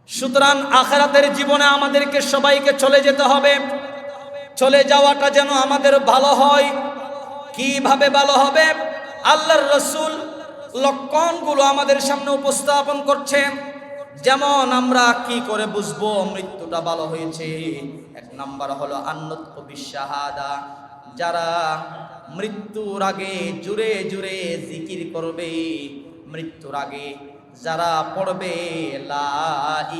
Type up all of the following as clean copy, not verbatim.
সুতরাং আখিরাতের জীবনে আমাদেরকে সবাইকে চলে যেতে হবে। চলে যাওয়াটা যেন আমাদের ভালো হয়। কিভাবে ভালো হবে? আল্লাহর রাসূল লক্ষণগুলো আমাদের সামনে উপস্থাপন করছেন। যেমন আমরা কি করে বুঝবো মৃত্যুটা ভালো হয়েছে? এক নাম্বার হলো আন্নুতকু বিশাহাদা। যারা মৃত্যুর আগে জুড়ে জুড়ে জিকির করবে, মৃত্যুর আগে যারা পড়বে লা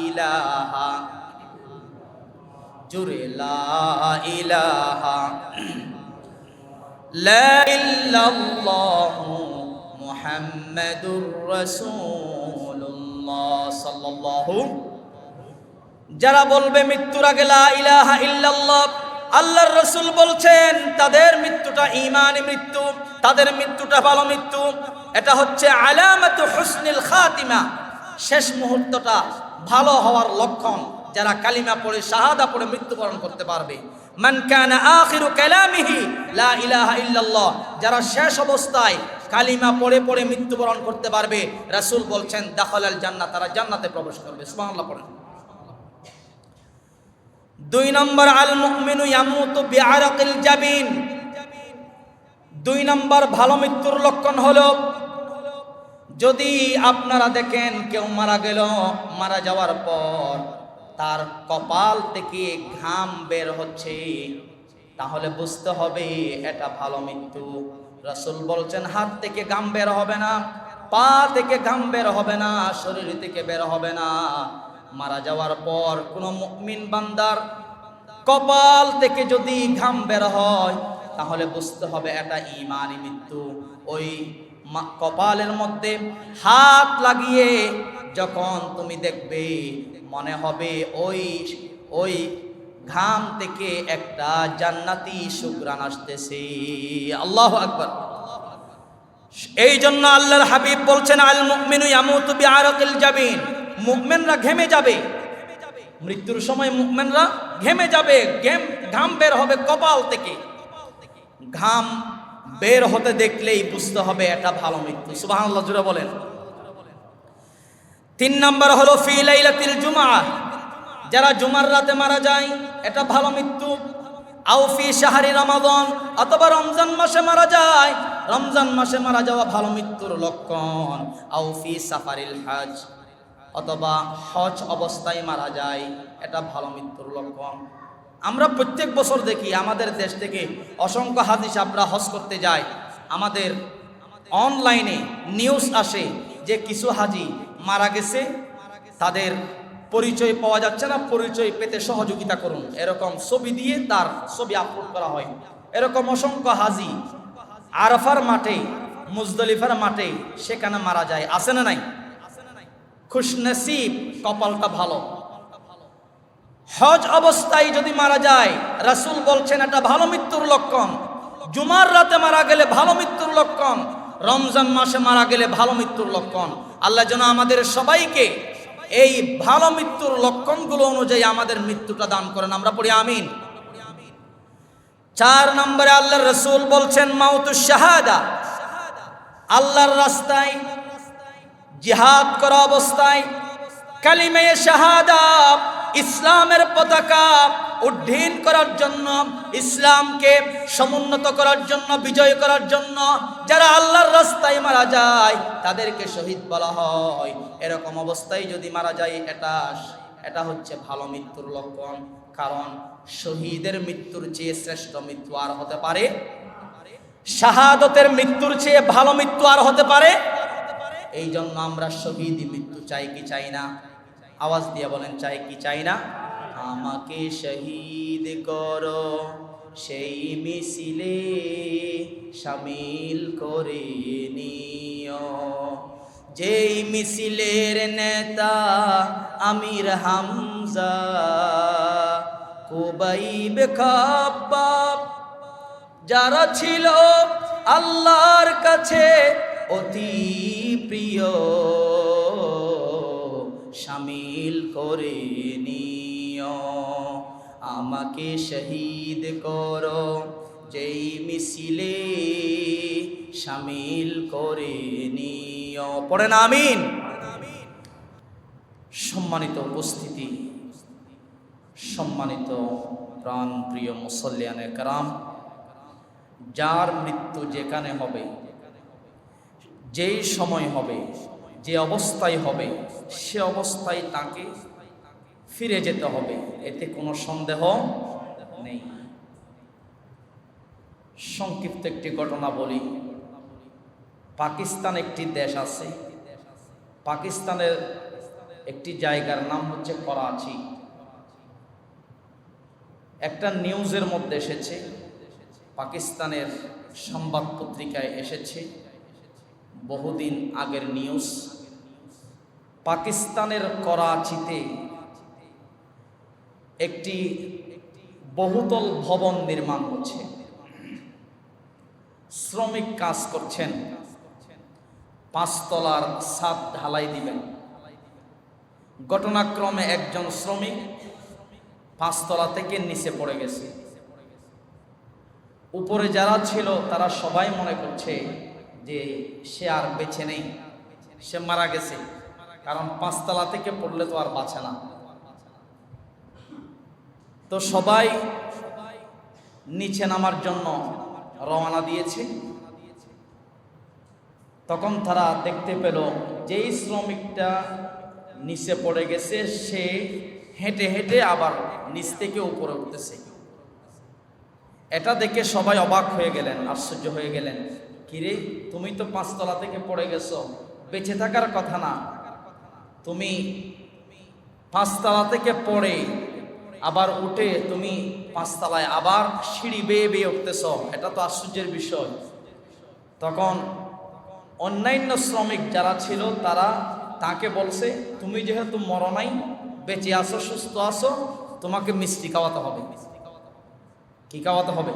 ইলাহা, জুড়ে লা ইলাহা লা ইল্লাল্লাহু মুহাম্মাদুর রাসূলুল্লাহ সাল্লাল্লাহু, যারা বলবে মৃত্যুর আগে লা ইলাহা ইল্লাল্লাহ, আল্লাহর রাসূল বলছেন তাদের মৃত্যুটা ঈমানি মৃত্যু, তাদের মৃত্যুটা ভালো মৃত্যু। এটা হচ্ছে আলামাতু হুসনিল খাতিমা, শেষ মুহূর্তটা ভালো হওয়ার লক্ষণ। যারা কালিমা পড়ে শাহাদা পড়ে মৃত্যুবরণ করতে পারবে। মান কানা আখিরু কালামিহি লা ইলাহা ইল্লাল্লাহ, যারা শেষ অবস্থায় কালিমা পড়ে পড়ে মৃত্যুবরণ করতে পারবে, রাসূল বলছেন দাখালাল জান্নাত, তারা জান্নাতে প্রবেশ করবে। সুবহানাল্লাহ পড়েন। 2 নম্বর আল মুমিনু ইয়ামুতু বিআরাকিল জাবিন। 2 নম্বর ভালো মৃত্যুর লক্ষণ হলো, যদি আপনারা দেখেন কেউ মারা গেল, মারা যাওয়ার পর তার কপাল থেকে ঘাম বের হচ্ছে, তাহলে বুঝতে হবে এটা ভালো মৃত্যু। রাসূল বলছেন হাত থেকে ঘাম বের হবে না, পা থেকে ঘাম বের হবে না, শরীর থেকে বের হবে না। মারা যাওয়ার পর কোনো মুমিন বান্দার কপাল থেকে যদি ঘাম বের হয়, তাহলে বুঝতে হবে এটা ঈমানি মৃত্যু। ওই কপালের মধ্যে হাত লাগিয়ে যখন তুমি দেখবে, মনে হবে ওই ঘাম থেকে একটা জান্নাতি সুঘ্রাণ আসতেছে। আল্লাহু আকবার। এই জন্য আল্লাহর হাবিব বলছেন আল মুমিনু ইয়ামুতু বিআরাকিল জাবিন, মুমিনরা ঘেমে যাবে মৃত্যুর সময়, মুমিনরা ঘেমে যাবে, ঘাম বের হবে কপাল থেকে। ঘাম বের হতে দেখলেই বুঝতে হবে এটা ভালো মৃত্যু। সুবহানাল্লাহ জোরে বলেন। 3 নম্বর হলো ফি লাইলাতিল জুমআ, যারা জুমার রাতে মারা যায় এটা ভালো মৃত্যু। আও ফি শাহরি রমাদান, অথবা রমজান মাসে মারা যায়, রমজান মাসে মারা যাওয়া ভালো মৃত্যুর লক্ষণ। আও ফি সাফারিল হজ, অথবা হজ অবস্থায় মারা যায়, এটা ভালো মৃত্যুর লক্ষণ। আমরা প্রত্যেক বছর দেখি আমাদের দেশ থেকে অসংখ্য হাজি সাহেবরা হজ করতে যায়। আমাদের অনলাইনে নিউজ আসে যে কিছু হাজি মারা গেছে, তাদের পরিচয় পাওয়া যাচ্ছে না, পরিচয় পেতে সহযোগিতা করুন, এরকম ছবি দিয়ে তার ছবি আপলোড করা হয়। এরকম অসংখ্য হাজি আরাফার মাঠে, মুজদলিফার মাঠে সেখানে মারা যায়, আছে না নাই? খুশনসিব, কপালটা ভালো। হজ অবস্থায় যদি মারা যায়, রাসূল বলছেন এটা ভালো মৃত্যুর লক্ষণ। জুমার রাতে মারা গেলে ভালো মৃত্যুর লক্ষণ, রমজান মাসে মারা গেলে ভালো মৃত্যুর লক্ষণ। আল্লাহ যেন আমাদের সবাইকে এই ভালো মৃত্যুর লক্ষণগুলো অনুযায়ী আমাদের মৃত্যুটা দান করেন। আমরা পড়ি আমিন। 4 নম্বরে আল্লাহর রাসূল বলছেন মাউতুশ শাহাদা, আল্লাহর রাস্তায় জিহাদ করা অবস্থায় কালিমে শাহাদা, ইসলামের পতাকা উড্ডীন করার জন্য, ইসলামকে সমুন্নত করার জন্য, বিজয় করার জন্য যারা আল্লাহর রাস্তায় মারা যায় তাদেরকে শহীদ বলা হয়। এরকম অবস্থায় যদি মারা যায়, এটা হচ্ছে ভালো মৃত্যুর লক্ষণ। কারণ শহীদের মৃত্যুর চেয়ে শ্রেষ্ঠ মৃত্যু আর হতে পারে? শাহাদতের মৃত্যুর চেয়ে ভালো মৃত্যু আর হতে পারে? এই জন্য আমরা শহীদ মৃত্যু চাই কি চাই না? আওয়াজ দিয়ে বলেন, চাই কি চাই না? আমাকে শহীদ করো সেই মিছিলে শামিল করে নিও, যেই মিছিলের নেতা আমির হামজা, কুবাইব খাব্বাব, যারা ছিল আল্লাহর কাছে অতি প্রিয়, শামিল করে নিও। আমাকে শহীদ করো যেই মিছিলে শামিল করে নিও। পড়েন আমিন। সম্মানিত উপস্থিতি, সম্মানিত প্রাণ প্রিয় মুসল্লিয়ানে কেরাম, যার মৃত্যু যেখানে হবে, যেই সময় হবে, যে অবস্থায় হবে, সে অবস্থায় তাকে ফিরে যেতে হবে, এতে কোনো সন্দেহ নেই। সংক্ষিপ্ত একটি ঘটনা বলি। পাকিস্তান একটি দেশ আছে, পাকিস্তানের একটি জায়গার নাম হচ্ছে করাচি। একটা নিউজের মধ্যে এসেছে, পাকিস্তানের সংবাদ পত্রিকায় এসেছে, বহুদিন আগের নিউজ। পাকিস্তানের করাচিতে একটি বহুতল ভবন নির্মাণ হচ্ছে, শ্রমিক কাজ করছেন, 5 তলার ছাদ ঢালাই দিবেন। ঘটনাক্রমে একজন শ্রমিক 5 তলা থেকে নিচে পড়ে গেছে। উপরে যারা ছিল তারা সবাই মনে করছে যে সে আর বেঁচে নেই, সে মারা গেছে, কারণ 5 তলা থেকে পড়লে তো আর বাঁচে না। তো সবাই নিচে নামার জন্য রওনা দিয়েছে। তখন তারা দেখতে পেল যেই শ্রমিকটা নিচে পড়ে গেছে সে হেঁটে হেঁটে আবার নিচ থেকে উপরে উঠতেছে। এটা দেখে সবাই অবাক হয়ে গেলেন, আশ্চর্য হয়ে গেলেন। কিরে, তুমি তো 5 তলা থেকে পড়ে গেছো, বেঁচে থাকার কথা না, তুমি 5 তলা থেকে পড়ে আবার উঠে তুমি 5 তলায় আবার সিঁড়ি বেয়ে বেয়ে উঠতেছ, এটা তো আশ্চর্যের বিষয়। তখন অন্যান্য শ্রমিক যারা ছিল তারা তাকে বলছে, তুমি যেহেতু মরো নাই, বেঁচে আসো, সুস্থ আসো, তোমাকে মিষ্টি খাওয়াতে হবে। কি খাওয়াতে হবে?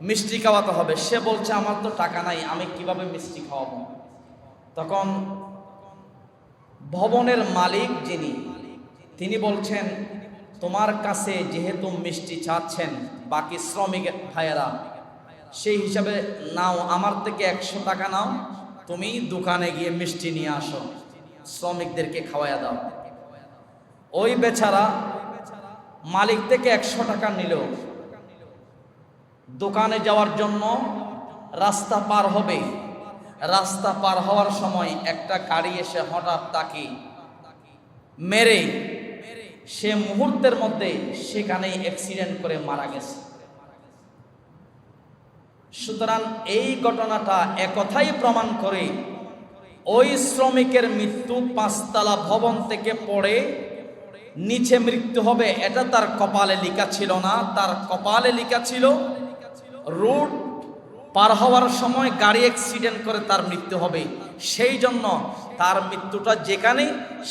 মিষ্টি খাওয়াতে হবে। সে বলছে, আমার তো টাকা নাই, আমি কিভাবে মিষ্টি খাওয়াবো? তখন ভবনের মালিক যিনি, তিনি বলছেন, তোমার কাছে যেহেতু মিষ্টি চাচ্ছেন বাকি শ্রমিক ভাইয়েরা, সেই হিসাবে নাও, আমার থেকে 100 টাকা নাও, তুমি দোকানে গিয়ে মিষ্টি নিয়ে আসো, শ্রমিকদেরকে খাওয়াইয়া দাও। ওই বেচারা মালিক থেকে 100 টাকা নিল, দোকানে যাওয়ার জন্য রাস্তা পার হবে। রাস্তা পার হওয়ার সময় একটা গাড়ি এসে হঠাৎ তাকে মেরে সে মুহূর্তের মধ্যে সেখানেই অ্যাক্সিডেন্ট করে মারা গেছে। সুতরাং এই ঘটনাটা একথাই প্রমাণ করে, ওই শ্রমিকের মৃত্যু 5 তলা ভবন থেকে পড়ে নিচে মৃত্যু হবে, এটা তার কপালে লেখা ছিল না। তার কপালে লেখা ছিল রোড পার হওয়ার সময় গাড়ি অ্যাক্সিডেন্ট করে তার মৃত্যু হবে। সেই জন্য তার মৃত্যুটা যেখানেই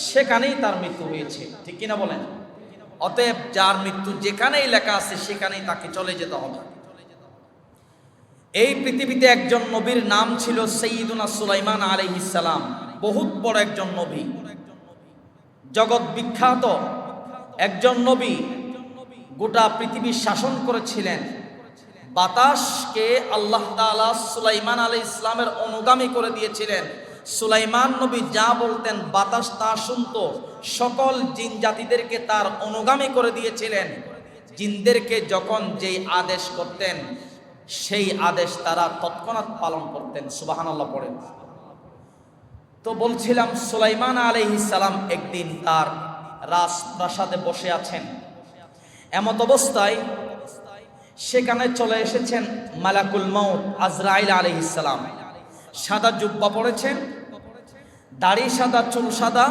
সেখানেই তার মৃত্যু হয়েছে, ঠিক কিনা বলেন? অতএব যার মৃত্যু যেখানেই লেখা আছে সেখানেই তাকে চলে যেতে হবে। এই পৃথিবীতে একজন নবীর নাম ছিল সাইয়্যিদুনা সুলাইমান আলাইহিস সালাম। বহুত বড় একজন নবী, জগৎ বিখ্যাত একজন নবী, গোটা পৃথিবী শাসন করেছিলেন। বাতাসকে আল্লাহ তাআলা সুলাইমান আলাইহিস সালামের অনুগামী করে দিয়েছিলেন। সুলাইমান নবী যা বলতেন বাতাস তা শুনতো। সকল জিন জাতিদেরকে তার অনুগামী করে দিয়েছিলেন। জিনদেরকে যখন যেই আদেশ করতেন সেই আদেশ তারা তৎক্ষণাৎ পালন করতেন। সুবহানাল্লাহ পড়েন। তো বলছিলাম, সুলাইমান আলাইহিস সালাম একদিন তার রাজপ্রাসাদে বসে আছেন। এমত অবস্থায় সেখানে চলে এসেছেন মালাকুল মউত আজরাইল আলাইহিস সালাম। সাদা জুব্বা পরেছেন, দাড়ি সাদা, চুল সাদা,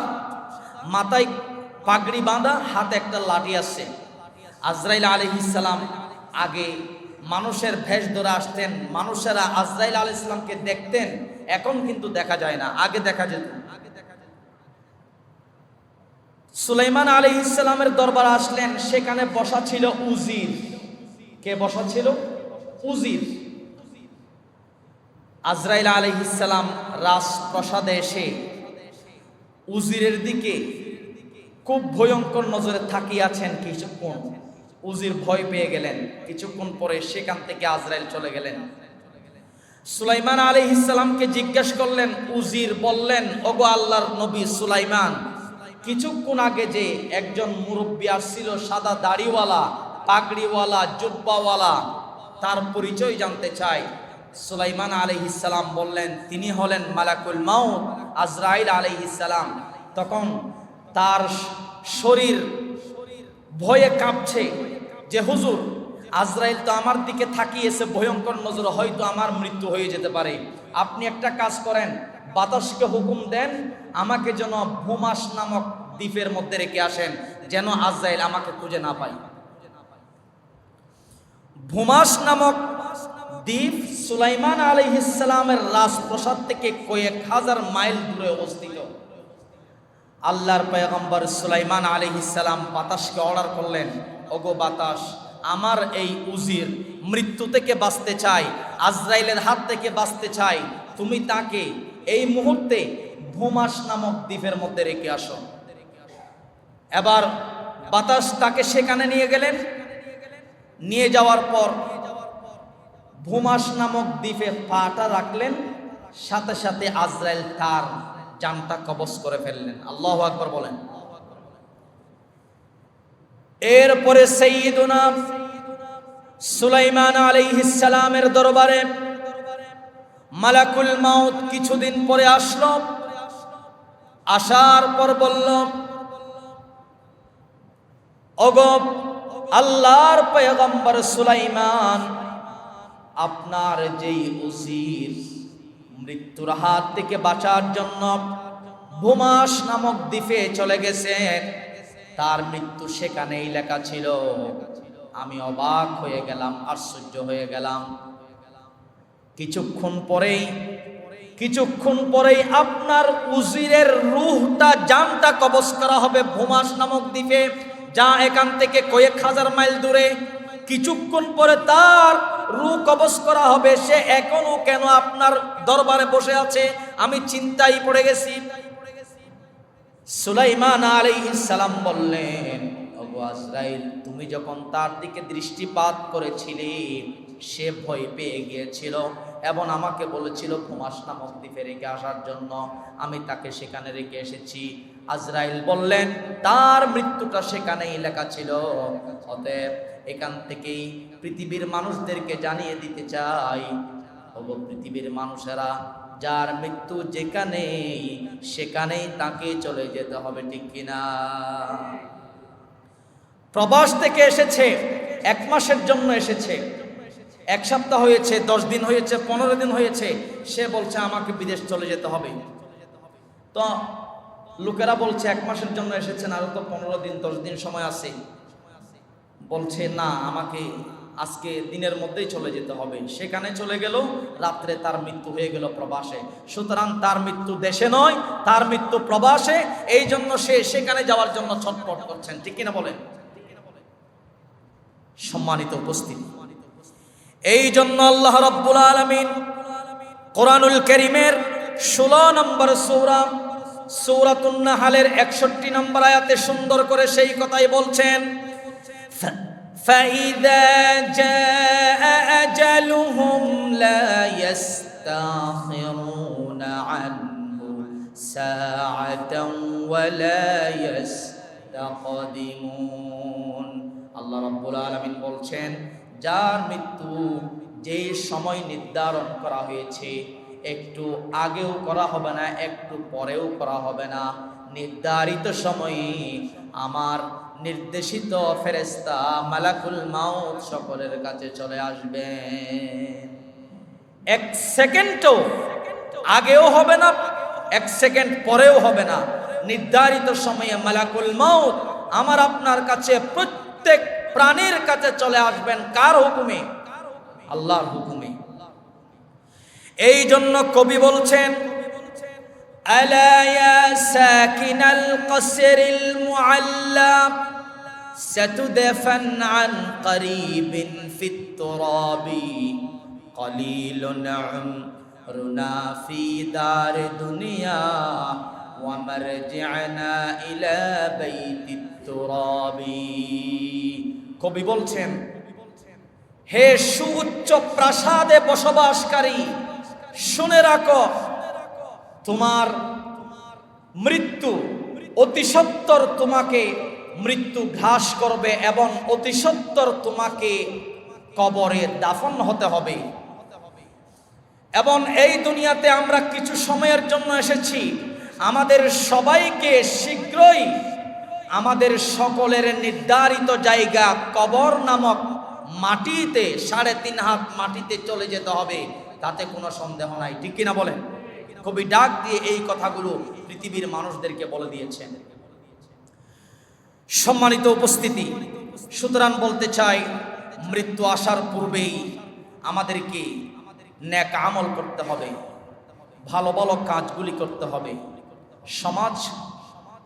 মাথায় পাগড়ি বাঁধা, হাতে একটা লাঠি আছে। আজরাইল আলাইহিস সালাম আগে মানুষের ভেষ ধরে আসতেন, মানুষেরা আজরাইল আলাইহিস সালামকে দেখতেন। এখন কিন্তু দেখা যায় না, আগে দেখা যেত। সুলাইমান আলাইহিস সালামের দরবারে আসলেন, সেখানে বসা ছিল উজির। কে বসা ছিল? উজির। আজরাইল আলাইহিস সালাম রাজপ্রাসাদে এসে উজিরের দিকে খুব ভয়ঙ্কর নজরে তাকিয়ে আছেন কিছুক্ষণ। উজির ভয় পেয়ে গেলেন। কিছুক্ষণ পরে সেখান থেকে আজরাইল চলে গেলেন। সুলাইমান আলাইহিস সালামকে জিজ্ঞেস করলেন। উজির বললেন, ওগো আল্লাহর নবী সুলাইমান, কিছুক্ষণ আগে যে একজন মুরব্বী আসছিল সাদা দাড়িওয়ালা, পাগড়িওয়ালা, জুব্বাওয়ালা, তার পরিচয় জানতে চাই। সুলাইমান আলাইহিস সালাম বললেন তিনি হলেন মালাকুল মাউত আজরাইল আলাইহিস সালাম। তখন তার শরীর ভয়ে কাঁপছে যে হুজুর, আজরাইল তো আমার দিকে তাকিয়েছে ভয়ঙ্কর নজরে, হয়তো আমার মৃত্যু হয়ে যেতে পারে। আপনি একটা কাজ করেন, বাতাসকে হুকুম দেন আমাকে যেন ভূমাস নামক দ্বীপের মধ্যে রেখে আসেন, যেন আজরাইল আমাকে খুঁজে না পায়। ভূমাস নামক দ্বীপ সুলাইমান আলাইহিস সালামের রাজপ্রাসাদ থেকে কয়েক হাজার মাইল দূরে অবস্থিত। আল্লাহর পয়গম্বর সুলাইমান আলাইহিস সালাম বাতাসকে অর্ডার করলেন, ওগো বাতাস, আমার এই উজির মৃত্যু থেকে বাঁচতে চাই, আজরাইলের হাত থেকে বাঁচতে চাই, তুমি তাকে এই মুহূর্তে ভূমাস নামক দ্বীপের মধ্যে রেখে আসো। এবার বাতাস তাকে সেখানে নিয়ে গেলেন। নিয়ে যাওয়ার পর ভূমাস নামক দ্বীপে পাটা রাখলেন, সাথে সাথে আজরাইল তার জানটা কবজ করে ফেললেন। আল্লাহু আকবার বলেন। এরপরে সাইয়্যিদুনা সুলাইমান আলাইহিস সালামের দরবারে মালাকুল মাউত কিছুদিন পরে আসলো। আসার পর বলল, ওগো আল্লাহর পয়গম্বর সুলাইমান, আপনার যেই উজির মৃত্যুর হাত থেকে বাঁচার জন্য ভূমাস নামক দ্বীপে চলে গেছে, তার মৃত্যু সেখানেই লেখা ছিল। আমি অবাক হয়ে গেলাম, আশ্চর্য হয়ে গেলাম। কিছুক্ষণ পরেই আপনার উজিরের রূহটা, জানটা কবজ করা হবে ভূমাস নামক দ্বীপে, যা এখান থেকে কয়েক হাজার মাইল দূরে। কিছুক্ষণ পরে তার রূহ কবজ করা হবে। সে এখনো কেন আপনার দরবারে বসে আছে, আমি চিন্তায় পড়ে গেছি। সুলাইমান আলাইহিস সালাম বললেন, ওগো আজরাইল, তুমি যখন তার দিকে দৃষ্টিপাত করেছিলে সে ভয় পেয়ে গিয়েছিল এবং আমাকে বলেছিল ভূমাস নামক দ্বীপে রেখে আসার জন্য। আমি তাকে সেখানে রেখে এসেছি। আজরাইল বললেন তার মৃত্যুটা সেখানেই লেখা ছিল। অতএব এখান থেকেই পৃথিবীর মানুষদেরকে জানিয়ে দিতে চাই, ওগো পৃথিবীর মানুষেরা, যার মৃত্যু যেখানেই সেখানেই তাকে চলে যেতে হবে, ঠিক কিনা? প্রবাস থেকে এসেছে, 1 মাসের জন্য এসেছে, 1 সপ্তাহ হয়েছে, 10 দিন হয়েছে, 15 দিন হয়েছে। সে বলছে আমাকে বিদেশ চলে যেতে হবে। তো লোকেরা বলছে 1 মাসের জন্য এসেছেন, আরো তো 15 দিন 10 দিন সময় আছে। বলছে না, আমাকে আজকে দিনের মধ্যেই চলে যেতে হবে। সেখানে চলে গেল, রাত্রে তার মৃত্যু হয়ে গেল প্রবাসে। সুতরাং তার মৃত্যু দেশে নয়, তার মৃত্যু প্রবাসে। এই জন্য সে সেখানে যাওয়ার জন্য ছটফট করছেন, ঠিক কিনা বলেন? সম্মানিত উপস্থিতি, এই জন্য আল্লাহ রাব্বুল আলামিন কোরআনুল কারীমের 16 নম্বর সূরা সূরাতুন নাহলের 61 নম্বর আয়াতে সুন্দর করে সেই কথাই বলছেন, فَإِذَا جَاءَ أَجَلُهُمْ لَا يَسْتَأْخِرُونَ عَنْهُ سَاعَةً وَلَا يَسْتَقْدِمُونَ। আল্লাহ রাব্বুল আলামিন বলছেন, যার মৃত্যু যে সময় নির্ধারণ করা হয়েছে, একটু আগেও করা হবে না, একটু পরেও করা হবে না। নির্ধারিত সময়ে আমার নির্দেশিত ফেরেশতা মালাকুল মাউত সকলের কাছে চলে আসবেন। 1 সেকেন্ডও আগেও হবে না, 1 সেকেন্ড পরেও হবে না। নির্ধারিত সময়ে মালাকুল মাউত আমার আপনার কাছে, প্রত্যেক প্রাণীর কাছে চলে আসবেন। কার হুকুমে? আল্লাহর হুকুমে। এই জন্য কবি বলছেন, আলা ইয়া সাকিনাল কসরিল মুআল্লা সাতুদফান আন করিবিন ফিত তুরাবি কলিলুন উমরুনা ফি দার দুনিয়া ওয়া মারজি'না ইলা বাইতিত তুরাবি। কবি বলছেন, হে সুউচ্চ প্রাসাদে বসবাসকারী, শুনে রাখো, তোমার মৃত্যু অতি সত্বর তোমাকে মৃত্যু গ্রাস করবে এবং অতি সত্বর তোমাকে কবরে দাফন হতে হবে। এবং এই দুনিয়াতে আমরা কিছু সময়ের জন্য এসেছি, আমাদের সবাইকে শীঘ্রই আমাদের সকলের নির্ধারিত জায়গা কবর নামক মাটিতে 3.5 হাত মাটিতে চলে যেতে হবে, তাতে কোনো সন্দেহ নাই, ঠিক কিনা বলেন? কবি ডাক দিয়ে এই কথাগুলো পৃথিবীর মানুষদেরকে বলে দিয়েছেন। সম্মানিত উপস্থিতি, সুতরাং বলতে চাই, মৃত্যু আসার পূর্বেই আমাদেরকে নেক আমল করতে হবে, ভালো ভালো কাজগুলি করতে হবে, সমাজ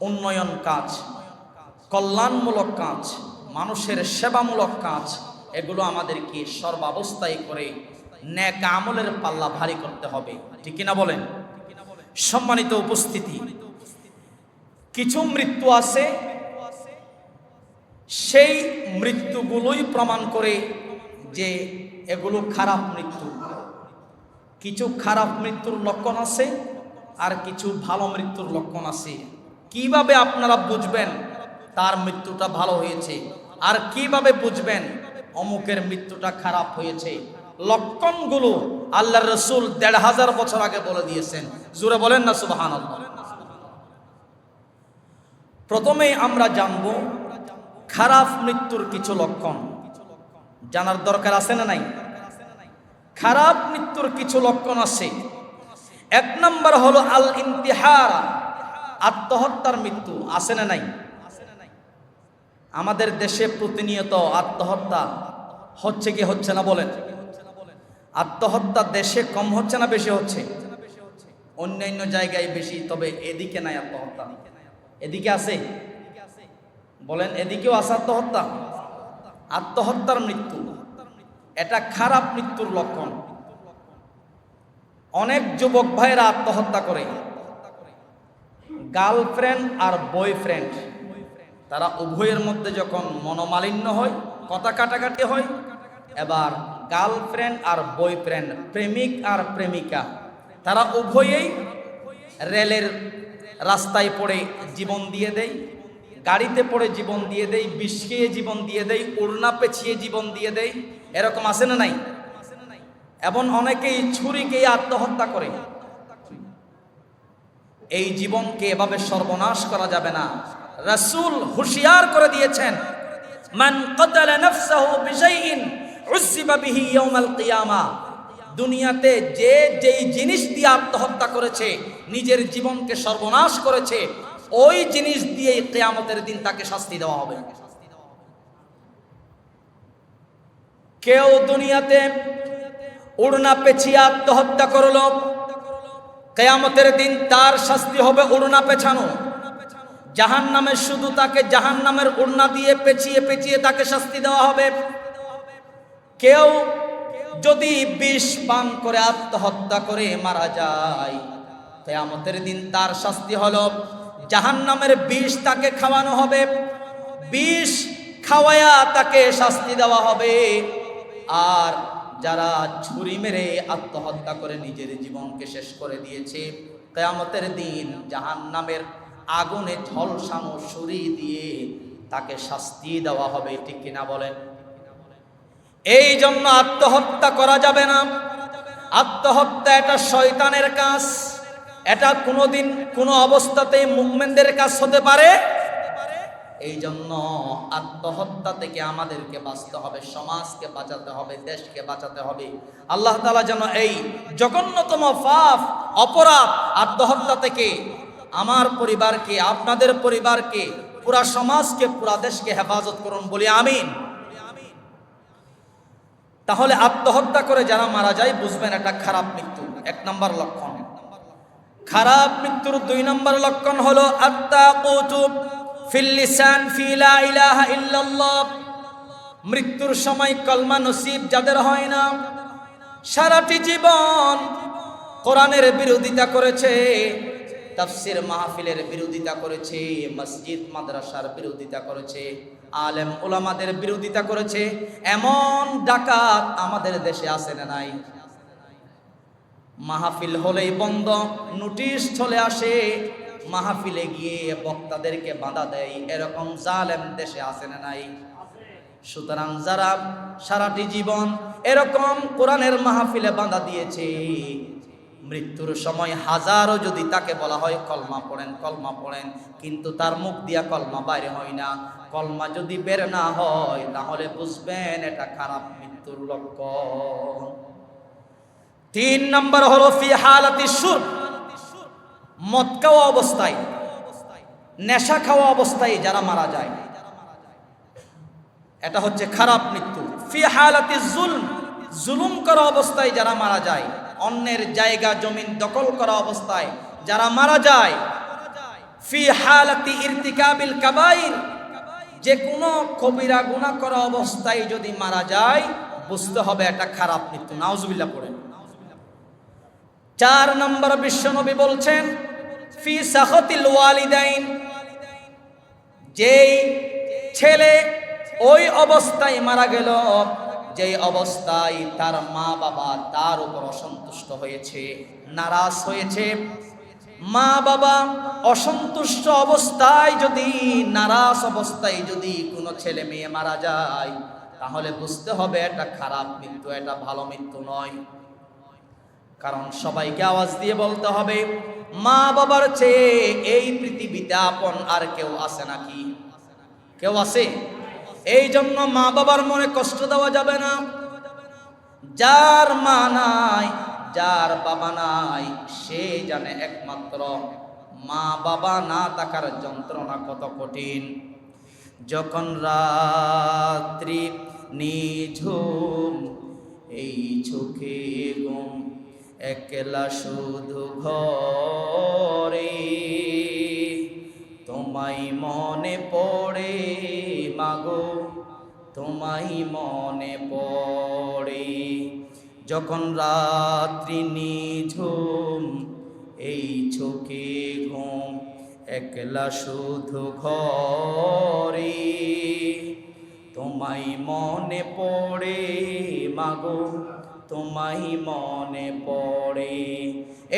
উন্নয়ন কাজ, কল্যাণমূলক কাজ, মানুষের সেবামূলক কাজ, এগুলো আমাদেরকে সর্বাবস্থায় করে নেক আমলের পাল্লা ভারী করতে হবে, ঠিক কিনা বলেন? সম্মানিত উপস্থিতি, কিছু মৃত্যু আছে, সেই মৃত্যুগুলোই প্রমাণ করে যে এগুলো খারাপ মৃত্যু। কিছু খারাপ মৃত্যুর লক্ষণ আছে আর কিছু ভালো মৃত্যুর লক্ষণ আছে। কিভাবে আপনারা বুঝবেন তার মৃত্যুটা ভালো হয়েছে, আর কিভাবে বুঝবেন অমুকের মৃত্যুটা খারাপ হয়েছে? লক্ষণগুলো আল্লাহর রাসূল ১৫০০ বছর আগে বলে দিয়েছেন। জোরে বলেন না সুবহানাল্লাহ। প্রথমেই আমরা জানবো খারাপ মৃত্যুর কিছু লক্ষণ। জানার দরকার আছে না নাই? খারাপ মৃত্যুর কিছু লক্ষণ আছে। 1 নম্বর হলো আল ইন্তিহার, আত্মহত্যার মৃত্যু। আছে না নাই? আমাদের দেশে প্রতিনিয়ত আত্মহত্যা হচ্ছে কি হচ্ছে না বলেন? আত্মহত্যা দেশে কম হচ্ছে না বেশি হচ্ছে? অন্যান্য জায়গায় বেশি, তবে এদিকে নাই আত্মহত্যা। এদিকে আছে? বলেন, এদিকেও আছে আত্মহত্যা? আত্মহত্যার মৃত্যু এটা খারাপ মৃত্যুর লক্ষণ। অনেক যুবক ভাইরা আত্মহত্যা করে। গার্লফ্রেন্ড আর বয়ফ্রেন্ড, তারা উভয়ের মধ্যে যখন মনোমালিন্য হয়, কথা কাটাকাটি হয়, এবার গার্লফ্রেন্ড আর বয়ফ্রেন্ড, প্রেমিক আর প্রেমিকা, তারা উভয়েই রেলের রাস্তায় পড়ে জীবন দিয়ে দেয়, গাড়িতে পড়ে জীবন দিয়ে দেয়, বিষ খেয়ে জীবন দিয়ে দেয়, ওড়না পেঁচিয়ে জীবন দিয়ে দেয়। এরকম আছে না নাই? এবং অনেকেই ছুরিকে আত্মহত্যা করে। এই জীবনকে এভাবে সর্বনাশ করা যাবে না। রাসূল হুঁশিয়ার করে দিয়েছেন, মান কাতালা নাফসাহু বিশাইইন উসিবা বিহি ইয়াউমাল কিয়ামাহ। দুনিয়াতে যে যেই জিনিস দিয়ে আত্মহত্যা করেছে, নিজের জীবনকে সর্বনাশ করেছে, ওই জিনিস দিয়ে কিয়ামতের দিন তাকে শাস্তি দেওয়া হবে। কেউ দুনিয়াতে ওড়না পেঁচিয়ে আত্মহত্যা করলো, কিয়ামতের দিন তার শাস্তি হবে ওড়না পেঁচানো। জাহান্নামে শুধু তাকে জাহান্নামের ওড়না দিয়ে পেঁচিয়ে পেঁচিয়ে তাকে শাস্তি দেওয়া হবে। কেউ যদি বিষ পান করে আত্মহত্যা করে মারা যায়, কিয়ামতের দিন তার শাস্তি হলো জাহান্নামের বিষ তাকে খাওয়ানো হবে, বিষ খাওয়ায়া তাকে শাস্তি দেওয়া হবে। আর যারা ছুরি মেরে আত্মহত্যা করে নিজের জীবনকে শেষ করে দিয়েছে, কিয়ামতের দিন জাহান্নামের আগুনে ঝলসানো ছুরি দিয়ে তাকে শাস্তি দেওয়া হবে, ঠিক কিনা বলেন? এই জন্য আত্মহত্যা করা যাবে না। আত্মহত্যা এটা শয়তানের কাজ, এটা কোনোদিন কোনো অবস্থাতেই মুমিনদের কাজ হতে পারে। এই জন্য আত্মহত্যা থেকে আমাদেরকে বাঁচতে হবে, সমাজকে বাঁচাতে হবে, দেশকে বাঁচাতে হবে। আল্লাহ তাআলা যেন এই জঘন্যতম পাপ অপরাধ আত্মহত্যা থেকে আমার পরিবারকে, আপনাদের পরিবারকে, পুরা সমাজকে, পুরা দেশকে হেফাজত করুন, বলি আমিন। তাহলে আত্মহত্যা করে যারা মারা যায়, বুঝবেন এটা খারাপ মৃত্যু। 1 নম্বর লক্ষণ। খারাপ মৃত্যুর 2 নম্বর লক্ষণ হলো আত্তাকুতু ফিল লিসান ফি লা ইলাহা ইল্লাল্লাহ। মৃত্যুর সময় কলমা নসিব যাদের হয় না, সারাটি জীবন কোরআনের বিরোধিতা করেছে, তাফসীর মাহফিলের বিরোধিতা করেছে, মসজিদ মাদ্রাসার বিরোধিতা করেছে, আলেম ওলামাদের বিরোধিতা করেছে, এমন ডাকাত আমাদের দেশে আছে না নাই? মাহফিল হলেই বন্ধ, নোটিশ চলে আসে, মাহফিলে গিয়ে বক্তাদেরকে বাধা দেয়, এরকম জালেম দেশে আছে না নাই? সুতরাং যারা সারাটি জীবন এরকম কোরআনের মাহফিলে বাধা দিয়েছে, মৃত্যুর সময় হাজারো যদি তাকে বলা হয় কলমা পড়েন, কিন্তু তার মুখ দিয়া কলমা বাইরে হয় না, কলমা যদি বের না হয় তাহলে বুঝবেন এটা খারাপ মৃত্যুর লক্ষণ। 3 নম্বর হলো ফি হালাতি শুরব, মদ খাওয়া অবস্থায়, নেশা খাওয়া অবস্থায় যারা মারা যায়, এটা হচ্ছে খারাপ মৃত্যু। ফি হালাতি জুলম, জুলুম করা অবস্থায় যারা মারা যায়, অন্যের জায়গা জমিন দখল করা অবস্থায় যারা মারা যায়। ফি হালাতি ইরতিকাবিল কাবাইর, যে কোনো কবিরা গুনাহ করা অবস্থায় যদি মারা যায় বুঝতে হবে এটা খারাপ মৃত্যু। নাউজুবিল্লাহ পড়েন। 4 নম্বর বিশ্বনবী বলছেন ফি সাখাতিল ওয়ালিদাইন, যেই ছেলে ওই অবস্থায় মারা গেল যেই অবস্থায় তার মা বাবা তার উপর অসন্তুষ্ট হয়েছে, নারাজ হয়েছে। মা বাবা অসন্তুষ্ট অবস্থায় যদি, নারাজ অবস্থায় যদি কোনো ছেলে মেয়ে মারা যায় তাহলে বুঝতে হবে এটা খারাপ মৃত্যু, এটা ভালো মৃত্যু নয়। কারণ সবাইকে আওয়াজ দিয়ে বলতে হবে মা বাবার চেয়ে এই পৃথিবীতে আপন আর কেউ আছে নাকি? কেউ আছে? এই জন্য মা বাবার মনে কষ্ট দেওয়া যাবে না। যার মা নাই, যার বাবা নাই, সে জানে একমাত্র মা বাবা না থাকার যন্ত্রণা কত কঠিন। যখন রাত্রি নিঝুম, এই চোখে ঘুম, একলা শুধু ঘরে, তোমায় মনে পড়ে মাগো, তোমায় মনে পড়ে। যখন রাত্রি নিঝুম, এই চোখে ঘুম, একলা শুধু ঘরে, তোমায় মনে পড়ে মাগো, তোমায় মনে পড়ে।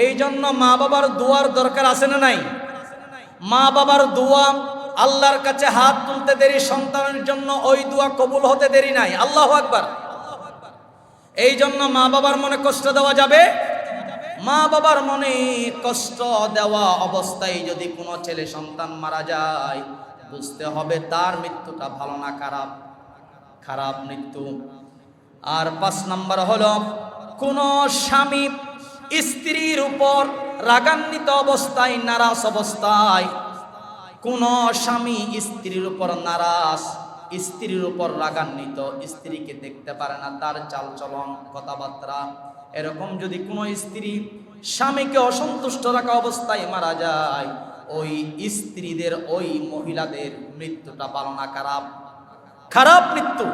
এই জন্য মা বাবার দোয়ার দরকার আছে না নাই? মা বাবার দোয়া আল্লাহর কাছে হাত তুলতে দেরি, সন্তানের জন্য ওই দোয়া কবুল হতে দেরি নাই। আল্লাহু আকবার। এই জন্য মা বাবার মনে কষ্ট দেওয়া যাবে? মা বাবার মনে কষ্ট দেওয়া অবস্থায় যদি কোনো ছেলে সন্তান মারা যায় বুঝতে হবে তার মৃত্যুটা ভালো না খারাপ, খারাপ মৃত্যু। আর 5 নম্বর হলো কোন স্বামী স্ত্রীর উপর রাগান্বিত অবস্থায়, নারাজ অবস্থায়, কোন স্বামী স্ত্রীর উপর নারাজ, স্ত্রীর উপর রাগান্বিত, স্ত্রীকে দেখতে পারে না, তার চালচলন কথাবার্তা, এরকম যদি কোনো স্ত্রী স্বামীকে অসন্তুষ্ট রাখা অবস্থায় মারা যায়, ওই স্ত্রীদের, ওই মহিলাদের মৃত্যুটা ভালো না খারাপ, খারাপ মৃত্যু।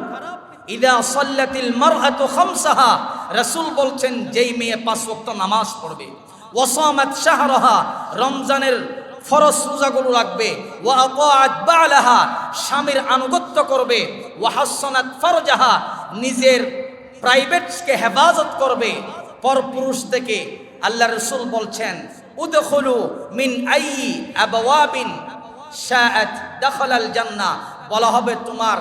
ইদা সাল্লাতিল মারআতু খামসাহা, রাসূল বলছেন যেই মেয়ে 5 ওয়াক্ত নামাজ পড়বে, ওয়াসামাত শাহরাহা, রমজানের ফরজ রোজাগুলো রাখবে, ওয়া আতাআত বালাহা, স্বামীর আনুগত্য করবে, ওয়া হাসানাত ফারজাহা, নিজের প্রাইভেটকে হেফাজত করবে পরপুরুষ থেকে। আল্লাহ রাসূল বলছেন উদখুলু মিন আইয়ি আবওয়াবিন শাআত দাখালাল জান্নাহ, বলা হবে তোমার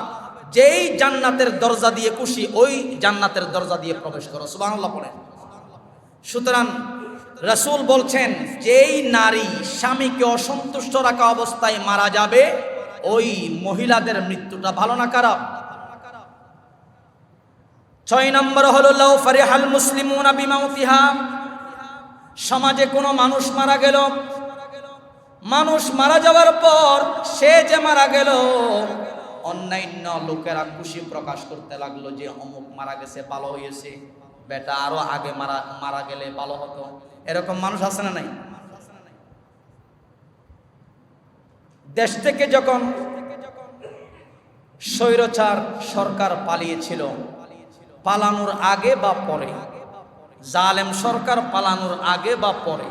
যেই জান্নাতের দরজা দিয়ে খুশি ওই জান্নাতের দরজা দিয়ে প্রবেশ করো। সুবহানাল্লাহ পড়েন। সুতরাং রাসূল বলছেন যেই নারী স্বামীকে অসন্তুষ্ট রাখা অবস্থায় মারা যাবে ওই মহিলাদের মৃত্যুটা ভালো না খারাপ। 6 নম্বর হলো লাউ ফারিহাল মুসলিমুনা বিমাউতিহা, সমাজে কোনো মানুষ মারা গেল, মানুষ মারা যাওয়ার পর সে যে মারা গেল অন্যান্য লোকেরা খুশি প্রকাশ করতে লাগলো যে অমুক মারা গেছে, ভালো হয়েছে, বেটা আরো আগে মারা গেলে ভালো হতো। এরকম মানুষ আছে না নাই? দেশ থেকে যখন স্বৈরাচার সরকার পালিয়েছিল, পালানোর আগে বা পরে, জালেম সরকার পালানোর আগে বা পরে,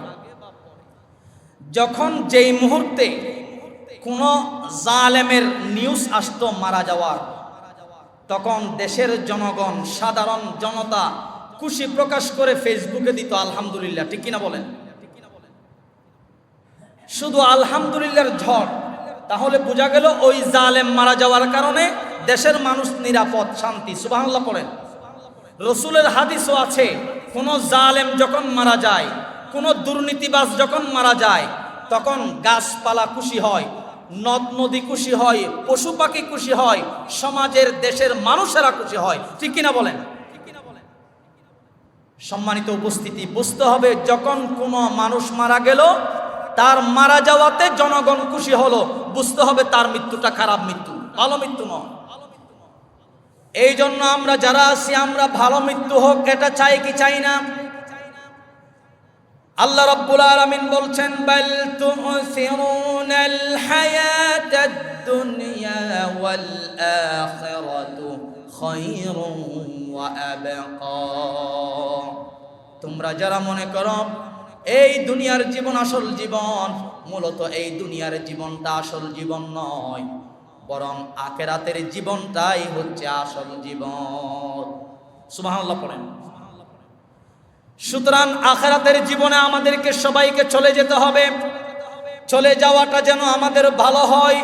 যখন যেই মুহূর্তে কোন জালেমের নিউজ আসতো মারা যাওয়ার, তখন দেশের জনগণ, সাধারণ জনতা খুশি প্রকাশ করে ফেসবুকে দিত আলহামদুলিল্লাহ। ঠিক কিনা বলেন? শুধু আলহামদুলিল্লাহর ঝড়, তাহলে বোঝা গেল ওই জালেম মারা যাওয়ার কারণে দেশের মানুষ নিরাপদ, শান্তি। সুবহানাল্লাহ পড়েন। রসুলের হাদিসও আছে, কোন জালেম যখন মারা যায়, কোন দুর্নীতিবাজ যখন মারা যায়, তখন গাছপালা খুশি হয়, নদ নদী খুশি হয়, পশু পাখি খুশি হয়, সমাজের দেশের মানুষেরা খুশি হয়। ঠিক কিনা বলেন? সম্মানিত উপস্থিতি, বুঝতে হবে যখন কোনো মানুষ মারা গেল, তার মারা যাওয়াতে জনগণ খুশি হলো, বুঝতে হবে তার মৃত্যুটা খারাপ মৃত্যু, ভালো মৃত্যু নয়। এই জন্য আমরা যারা আছি, আমরা ভালো মৃত্যু হোক এটা চাই কি চাই না? আল্লাহ রাব্বুল আলামিন বলছেন, বাল তুসিরুনাল হায়াতাদ দুনিয়া ওয়াল আখিরাতু খায়রুন ওয়া আবকা। তোমরা যারা মনে করো এই দুনিয়ার জীবন আসল জীবন, মূলত এই দুনিয়ার জীবনটা আসল জীবন নয়, বরং আখিরাতের জীবনটাই হচ্ছে আসল জীবন। সুবহানাল্লাহ পড়েন। সুতরাং আখিরাতের জীবনে আমাদেরকে সবাইকে চলে যেতে হবে। চলে যাওয়াটা যেন আমাদের ভালো হয়।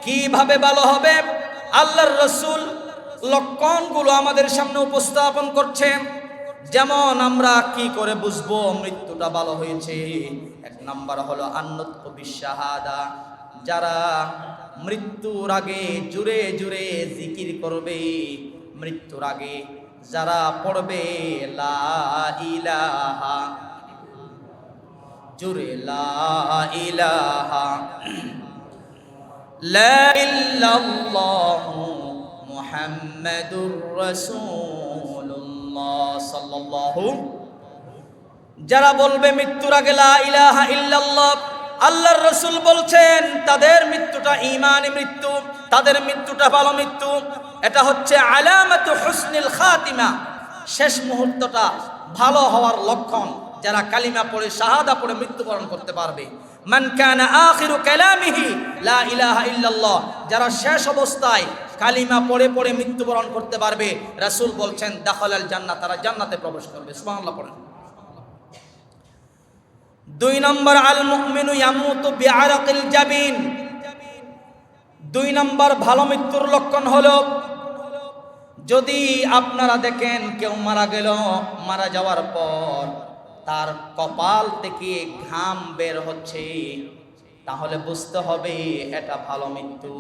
কিভাবে ভালো হবে? আল্লাহর রাসূল লক্ষণগুলো আমাদের সামনে উপস্থাপন করছেন। যেমন আমরা কি করে বুঝবো মৃত্যুটা ভালো হয়েছে? এক নাম্বার হলো আন্নুতকু বিশাহাদা। যারা মৃত্যুর আগে জুড়ে জুড়ে জিকির করবে, মৃত্যুর আগে যারা পড়বে লা ইলাহা, জুড়ে লা ইলাহা লা ইল্লাল্লাহু মুহাম্মাদুর রাসূলুল্লাহ সাল্লাল্লাহু, যারা বলবে মৃত্যুর আগে লা ইলাহা ইল্লাল্লাহ, আল্লাহর রাসূল বলছেন তাদের মৃত্যুটা ঈমানি মৃত্যু, তাদের মৃত্যুটা ভালো মৃত্যু। এটা হচ্ছে আলামাতু হুসনিল খাতিমা, শেষ মুহূর্তটা ভালো হওয়ার লক্ষণ। যারা কালিমা পড়ে শাহাদা পড়ে মৃত্যুবরণ করতে পারবে, মান কানা আখিরু কালামিহি লা ইলাহা ইল্লাল্লাহ, যারা শেষ অবস্থায় কালিমা পড়ে পড়ে মৃত্যুবরণ করতে পারবে, রাসূল বলছেন দাখালাল জান্নাহ, তারা জান্নাতে প্রবেশ করবে। সুবহানাল্লাহ পড়েন। 2 নম্বর আল মুমিনু ইয়ামুতু বিআরাকিল জাবিন। 2 নম্বর ভালো মৃত্যুর লক্ষণ হলো, যদি আপনারা দেখেন কেউ মারা গেল, মারা যাওয়ার পর তার কপাল থেকে ঘাম বের হচ্ছে, তাহলে বুঝতে হবে এটা ভালো মৃত্যু।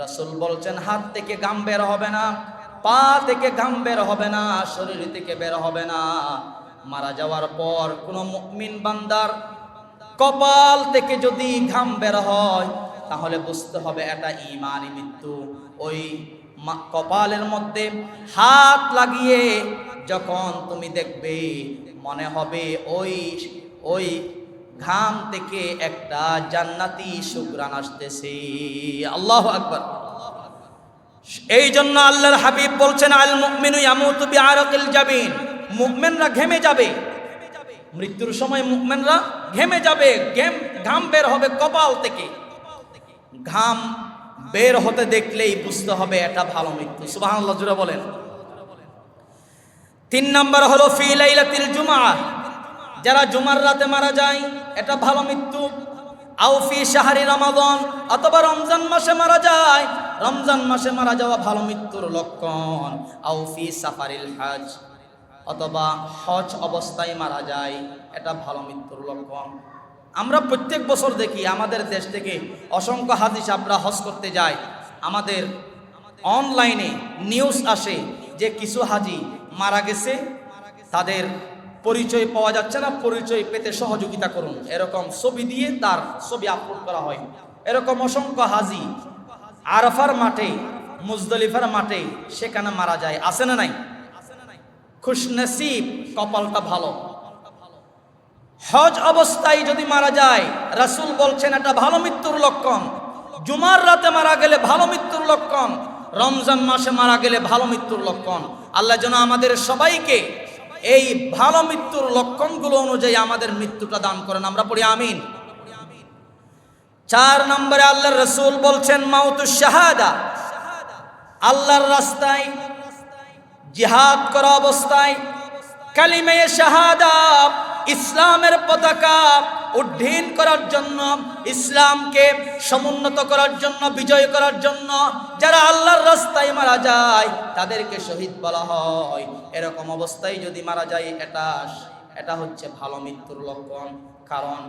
রাসূল বলছেন হাত থেকে ঘাম বের হবে না, পা থেকে ঘাম বের হবে না, শরীর থেকে বের হবে না। মারা যাওয়ার পর কোন মুমিন বান্দার কপাল থেকে যদি ঘাম বের হয়, তাহলে বুঝতে হবে এটা ঈমানি মৃত্যু। ওই কপালের মধ্যে হাত লাগিয়ে যখন তুমি দেখবে, মনে হবে ওই ঘাম থেকে একটা জান্নাতি সুঘ্রাণ আসতেছে। আল্লাহু আকবার। এই জন্য আল্লাহর হাবিব বলছেন আল মুমিনু ইয়ামুতু বিআরাকিল জাবিন, মুমিনরা ঘেমে যাবে মৃত্যুর সময়, মুমিনরা ঘেমে যাবে, ঘাম বের হবে কপাল থেকে। ঘাম বের হতে দেখলেই বুঝতে হবে এটা ভালো মৃত্যু। সুবহানাল্লাহ জোরে বলেন। 3 নম্বর হলো ফি লাইলাতিল জুমআহ, যারা জুমার রাতে মারা যায় এটা ভালো মৃত্যু। আও ফি শাহরি রমাদান, অথবা রমজান মাসে মারা যায়, রমজান মাসে মারা যাওয়া ভালো মৃত্যুর লক্ষণ। আও ফি সাফারিল হজ, অথবা হজ অবস্থায় মারা যায়, এটা ভালো মৃত্যুর লক্ষণ। আমরা প্রত্যেক বছর দেখি আমাদের দেশ থেকে অসংখ্য হাজি সাহেবরা হজ করতে যায়। আমাদের অনলাইনে নিউজ আসে যে কিছু হাজি মারা গেছে, তাদের পরিচয় পাওয়া যাচ্ছে না, পরিচয় পেতে সহযোগিতা করুন, এরকম ছবি দিয়ে তার ছবি আপলোড করা হয়। এরকম অসংখ্য হাজি আরাফার মাঠে, মুজদলিফার মাঠে সেখানে মারা যায়, আছে না নাই? খুশনসিব, কপালটা ভালো। হজ অবস্থায় যদি মারা যায়, রাসূল বলছেন এটা ভালো মৃত্যুর লক্ষণ। জুমার রাতে মারা গেলে ভালো মৃত্যুর লক্ষণ, রমজান মাসে মারা গেলে ভালো মৃত্যুর লক্ষণ। আল্লাহ যেন আমাদের সবাইকে এই ভালো মৃত্যুর লক্ষণগুলো অনুযায়ী আমাদের মৃত্যুটা দান করেন, আমরা পড়ি আমিন। 4 নম্বরে আল্লাহর রাসূল বলছেন মাউতুশ শাহাদা, আল্লাহর রাস্তায় জিহাদ করা অবস্থায় কালিমায়ে শাহাদা, ইসলামের পতাকা উদ্ধার করার জন্য, ইসলামকে সমুন্নত করার জন্য, বিজয় করার জন্য যারা আল্লাহর রাস্তায় মারা যায় তাদেরকে শহীদ বলা হয়। এরকম অবস্থায় যদি মারা যায় এটা হচ্ছে ভালো মৃত্যুর লক্ষণ। কারণ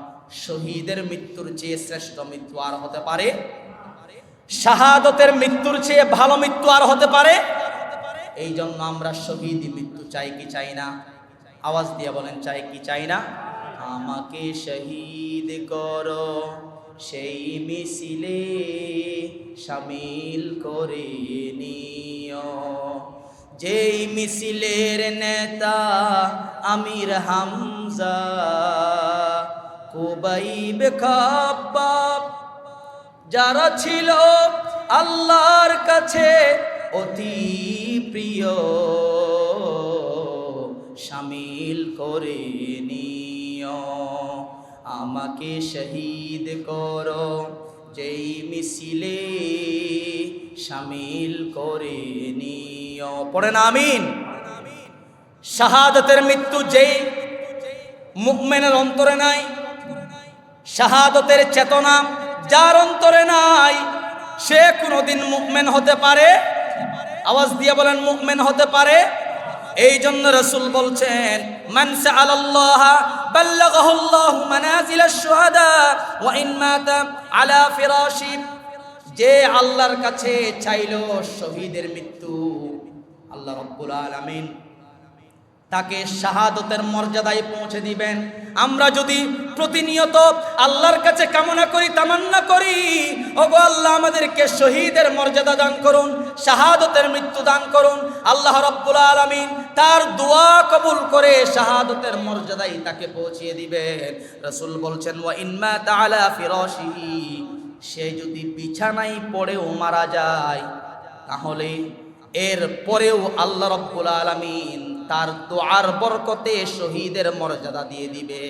শহীদের মৃত্যুর চেয়ে শ্রেষ্ঠ মৃত্যু আর হতে পারে, শাহাদতের মৃত্যুর চেয়ে ভালো মৃত্যু আর হতে পারে। এই জন্য আমরা শহীদি মৃত্যু চাই কি চাই না? আওয়াজ দিয়ে বলেন, চাই কি চাই না? আমাকে শহীদ করো সেই মিছিলে শামিল করে নিও, যেই মিছিলের নেতা আমির হামজা, কুবাইব খাব্বাব, যারা ছিল আল্লাহর কাছে অতি প্রিয়, শামিল করে নিও। আমাকে শহীদ করো যেই মিছিলে শামিল করে নিও। পড়েন আমিন। শাহাদাতের মৃত্যু যেই মুমিনের অন্তরে নাই, শাহাদাতের চেতনা যার অন্তরে নাই, সে কোনোদিন মুমিন হতে পারে? আওয়াজ দিয়ে বলেন, মুমিন হতে পারে? এই জন্য রাসূল বলছেন, মান সাআলাল্লাহ বাল্লাগাহুল্লাহু মানাজিলাশ শুহাদা ওয়া ইন মাতা আলা ফিরাশি। যে আল্লাহর কাছে চাইলো শহীদের মৃত্যু, আল্লাহ রাব্বুল আলামিন তাকে শাহাদতের মর্যাদায় পৌঁছে দিবেন। আমরা যদি প্রতিনিয়ত আল্লাহর কাছে কামনা করি, তামান্না করি, ওগো আল্লাহ আমাদেরকে শহীদের মর্যাদা দান করুন, শাহাদতের মৃত্যু দান করুন, আল্লাহ রাব্বুল আলামিন তার দোয়া কবুল করে শাহাদতের মর্যাদায় তাকে পৌঁছিয়ে দিবেন। রাসূল বলছেন, ওয়া ইন মাতা আলা ফিরাশিহি, সে যদি বিছানায় পড়েও মারা যায় তাহলে এর পরেও আল্লাহ রাব্বুল আলামিন তার দোয়ার বরকতে শহীদের মর্যাদা দিয়ে দিবে।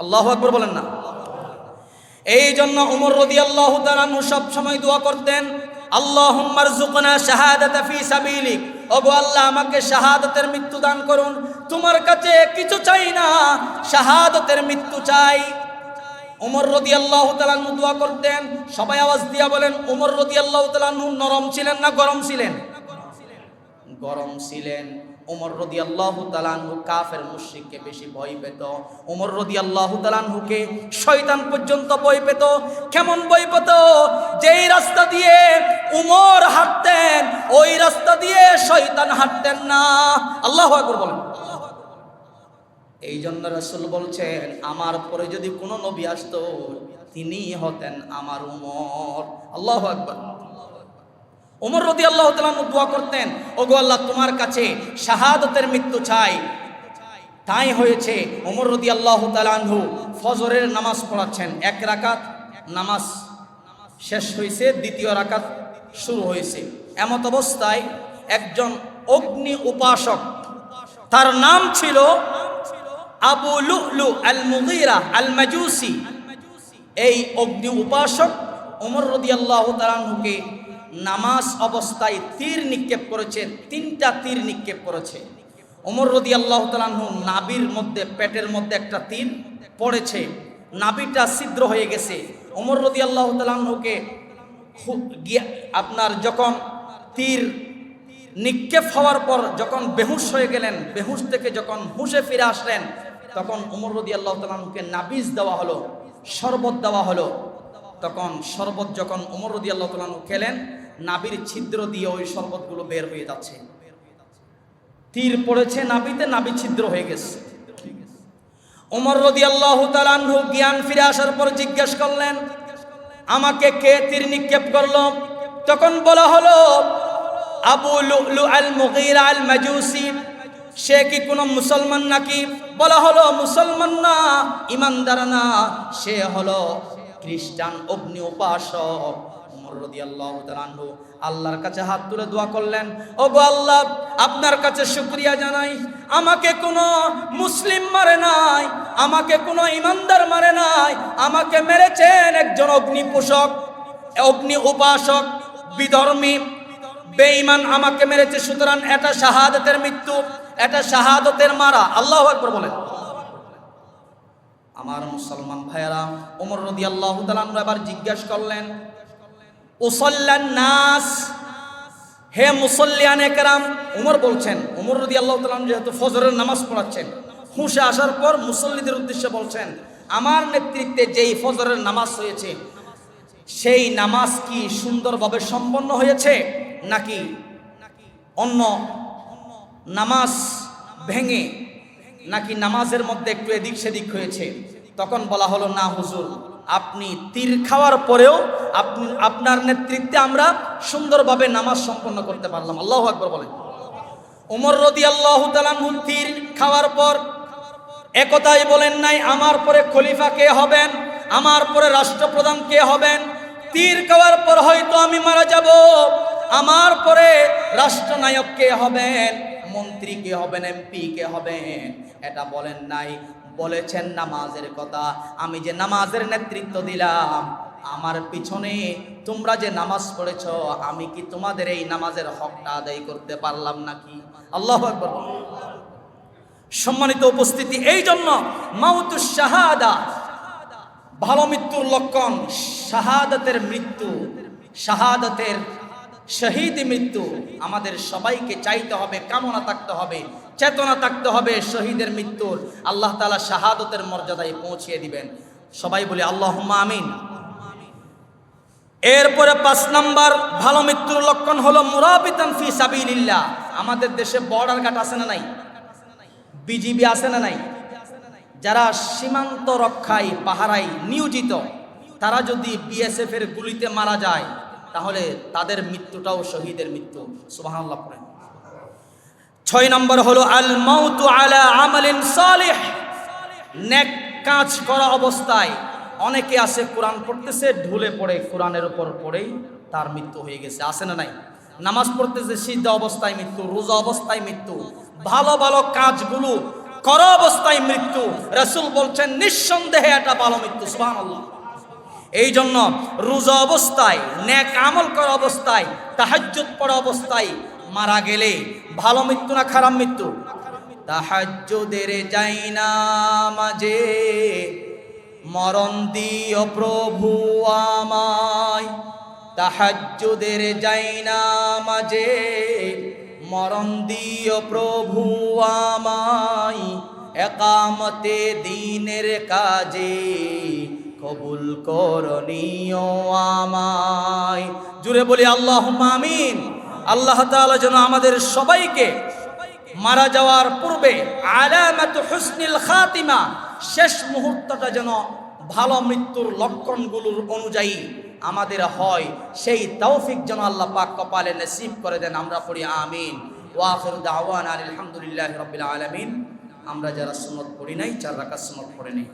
আল্লাহু আকবার বলেন না? এই জন্য ওমর রাদিয়াল্লাহু তাআলা আনহু সব সময় দোয়া করতেন, আল্লাহুম্মা রযুকনা শাহাদাতা ফি সাবিলিক, ওগো আল্লাহ আমাকে শাহাদাতের মৃত্যু দান করুন, তোমার কাছে কিছু চাই না, শাহাদাতের মৃত্যু চাই। ওমর রাদিয়াল্লাহু তাআলা আনহু দোয়া করতেন। সবাই আওয়াজ দিয়া বলেন, ওমর রাদিয়াল্লাহু তাআলা আনহু নরম ছিলেন না গরম ছিলেন? গরম ছিলেন। ওমর রাদিয়াল্লাহু তাআলা আনহু কাফের মুশরিককে বেশি ভয় পেত। ওমর রাদিয়াল্লাহু তাআলা আনহুকে শয়তান পর্যন্ত ভয় পেত। কেমন ভয় পেত? যেই রাস্তা দিয়ে ওমর হাঁটতেন ওই রাস্তা দিয়ে শয়তান হাঁটতেন না। আল্লাহু আকবার বলেন। এই জন্য রাসূল বলছেন, আমার পরে যদি কোনো নবী আসতো তিনি হতেন আমার ওমর। আল্লাহু আকবার। ওমর রাদিয়াল্লাহু তাআলা দোয়া করতেন, ওগো আল্লাহ তোমার কাছে শাহাদাতের মৃত্যু চাই। তাই হয়েছে ওমর রাদিয়াল্লাহু তাআলা আনহু ফজরের নামাজ পড়াচ্ছেন, এক রাকাত নামাজ শেষ হয়েছে, দ্বিতীয় রাকাত শুরু হয়েছে। এমত অবস্থায় একজন অগ্নি উপাসক, তার নাম ছিল আবু লুলু আল মুগীরা আল মাজুসি, এই অগ্নি উপাসক ওমর রাদিয়াল্লাহু তাআলা আনহুকে নামাজ অবস্থায় তীর নিক্ষেপ করেছে, 3টা তীর নিক্ষেপ করেছে। ওমর রাদিয়াল্লাহু তাআলা আনহু নাভির মধ্যে, পেটের মধ্যে একটা তীর পড়েছে, নাভিটা ছিদ্র হয়ে গেছে। ওমর রাদিয়াল্লাহু তাআলা আনহুকে আপনার যখন তীর নিক্ষেপ হওয়ার পর যখন বেহুশ হয়ে গেলেন, বেহুশ থেকে যখন হুঁশে ফিরে আসলেন, তখন ওমর রাদিয়াল্লাহু তাআলা আনহুকে নাবিজ দেওয়া হলো, শরবত দেওয়া হলো। তখন শরবত যখন ওমর রাদিয়াল্লাহু তাআলা আনহু খেলেন, নাভির ছিদ্র দিয়ে ওই শরবতগুলো বের হয়ে যাচ্ছে। তীর পড়েছে নাভিতে, নাভি ছিদ্র হয়ে গেছে। ওমর রাদিয়াল্লাহু তাআলা আনহু জ্ঞান ফিরে আসার পর জিজ্ঞেস করলেন, আমাকে কে তীর নিক্ষেপ করলো? তখন বলা হলো আবু লুলু আল মুগীরা আল মাজুসি। সে কি কোনো মুসলমান নাকি? বলা হলো মুসলমান না, ইমানদার না, সে হলো খ্রিস্টান অগ্নি উপাসক। ওমর রাদিয়াল্লাহু তাআলা আনহু আল্লাহর কাছে হাত তুলে দোয়া করলেন, ওগো আল্লাহ আপনার কাছে শুকরিয়া জানাই, আমাকে কোনো মুসলিম মারে নাই, আমাকে কোনো ইমানদার মারে নাই, আমাকে মেরেছেন একজন অগ্নি পোষক, অগ্নি উপাসক, বিধর্মী, বেঈমান আমাকে মেরেছে। সুতরাং এটা শাহাদাতের মৃত্যু, এটা শাহাদাতের মারা। আল্লাহু আকবার বলেন। আমার মুসলমান ভাইয়েরা, ওমর রাদিয়াল্লাহু তাআলা এবার জিজ্ঞাসা করলেন, উসাল্লান নাস, হে মুসল্লিয়ানে কেরাম। ওমর বলছেন, ওমর রাদিয়াল্লাহু তাআলা যেহেতু ফজরের নামাজ পড়াচ্ছেন, হুঁশে আসার পর মুসল্লিদের উদ্দেশ্যে বলছেন, আমার নেতৃত্বে যেই ফজরের নামাজ হয়েছে সেই নামাজ কি সুন্দরভাবে সম্পন্ন হয়েছে নাকি অন্য নামাজ ভেঙে, নাকি নামাজের মধ্যে একটু এদিক সেদিক হয়েছে? তখন বলা হলো, না হুজুর, আপনি তীর খাওয়ার পরেও আপনার নেতৃত্বে আমরা সুন্দরভাবে নামাজ সম্পন্ন করতে পারলাম। আল্লাহু আকবার বলেন। ওমর রাদিয়াল্লাহু তাআলা তীর খাওয়ার পর একথাই বলেন নাই, আমার পরে খলিফা কে হবেন, আমার পরে রাষ্ট্রপ্রধান কে হবেন, তীর খাওয়ার পর হয়তো আমি মারা যাব, আমার পরে রাষ্ট্রনায়ক কে হবেন, মন্ত্রী কে হবেন, এমপি কে হবেন, এটা বলেন নাই। বলেছেন নামাজের কথা। আমি যে নামাজের নেতৃত্ব দিলাম, আমার পিছনে তোমরা যে নামাজ পড়েছ, আমি কি তোমাদের এই নামাজের হকটা আদায় করতে পারলাম নাকি? আল্লাহু আকবার। সম্মানিত উপস্থিতি, এই জন্য মাউতুশ শাহাদা, ভালো মৃত্যুর লক্ষণ, শাহাদাতের মৃত্যু, শাহাদাতের শহীদ মৃত্যু আমাদের সবাইকে চাইতে হবে, কামনা থাকতে হবে, চেতনা থাকতে হবে শহীদের মৃত্যুর। আল্লাহ তাআলা শাহাদাতের মর্যাদায় পৌঁছিয়ে দিবেন। সবাই বলি আল্লাহুম্মা আমিন। এরপরে 5 নাম্বার ভালো মৃত্যুর লক্ষণ হলো মুরাবিতান ফি সাবিলিল্লাহ। আমাদের দেশে বর্ডার গার্ড আছে না নাই? বিজিবি আছে না নাই? যারা সীমান্ত রক্ষায় পাহারায় নিয়োজিত, তারা যদি বিএসএফ এর গুলিতে মারা যায়, তাহলে তাদের মৃত্যুটাও শহীদের মৃত্যু। সুবহানাল্লাহ পড়েন। 6 নম্বর হলো আল মাউতু আলা আমালিন সালিহ, নেক কাজ করা অবস্থায়। অনেকে আছে কোরআন পড়তেছে, ঢুলে পড়ে কোরআনের উপর পড়েই তার মৃত্যু হয়ে গেছে, আছে না নাই? নামাজ পড়তেছে, সিজদা অবস্থায় মৃত্যু, রোজা অবস্থায় মৃত্যু, ভালো ভালো কাজগুলো করা অবস্থায় মৃত্যু। রাসূল বলছেন নিঃসন্দেহে এটা ভালো মৃত্যু। সুবহানাল্লাহ। এই জন্য রোজা অবস্থায়, নেক আমল করা অবস্থায়, তাহাজ্জুদ পড়া অবস্থায় মারা গেলে ভালো মৃত্যু না খারাপ মৃত্যু? তাহাজ্জুদের যাই না মাঝে মরণ দিও প্রভু আমায়, তাহাজ্জুদের যাই না মাঝে মরণ দিও প্রভু আমায়, একামতে দিনের কাজে কবুল করনিও আমায়। জুড়ে বলি আল্লাহুম্মা আমিন। আল্লাহ তাআলা যেন আমাদের সবাইকে মারা যাওয়ার পূর্বে আলামাতু হুসনিল খাতিমা, শেষ মুহূর্তটা যেন ভালো মৃত্যুর লক্ষণগুলোর অনুযায়ী আমাদের হয়, সেই তৌফিক যেন আল্লাহ পাক কপালে নসিব করে দেন। আমরা পড়ি আমিন। ওয়া আখিরু দাওয়ানা আলহামদুলিল্লাহি রাব্বিল আলামিন। আমরা যারা সুন্নাত পড়ি নাই, 4 রাকাত সুন্নাত পড়ে নেই।